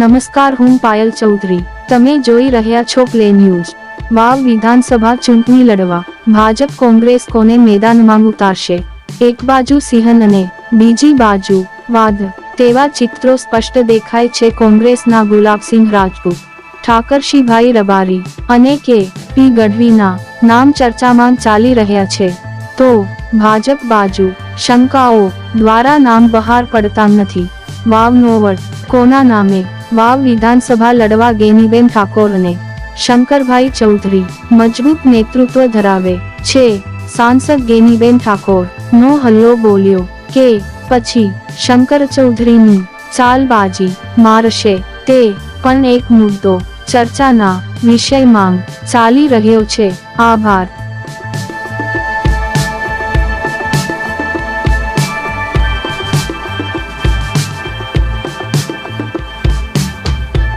નમસ્કાર, હું પાયલ ચૌધરી. તમે જોઈ રહ્યા છો પ્લે ન્યૂઝ. વાવ વિધાનસભા ચૂંટણી લડવા ભાજપ કોંગ્રેસ કોને મેદાનમાં ઉતારશે? એક બાજુ સિંહણ અને બીજી બાજુ વાઘ, તેવા ચિત્રો સ્પષ્ટ દેખાય છે. કોંગ્રેસના ગુલાબસિંહ રાજપૂત, ઠાકરશીભાઈ રબારી અને કે.પી. ગઢવીના નામ ચર્ચામાં ચાલી રહ્યા છે, તો ભાજપ બાજુ શંકાઓ દ્વારા નામ બહાર પડતા નથી. વાવનો વટ કોના નામે? વાવ વિધાનસભા લડવા ગેનીબેન ઠાકોર અને શંકરભાઈ ચૌધરી મજબૂત નેતૃત્વ ધરાવે છે. સાંસદ ગેનીબેન ઠાકોર નો હલ્લો બોલ્યો કે પછી શંકર ચૌધરીની ચાલબાજી મારશે, તે પણ એક મુદ્દો ચર્ચાના વિષયમાં ચાલી રહ્યો છે. આભાર.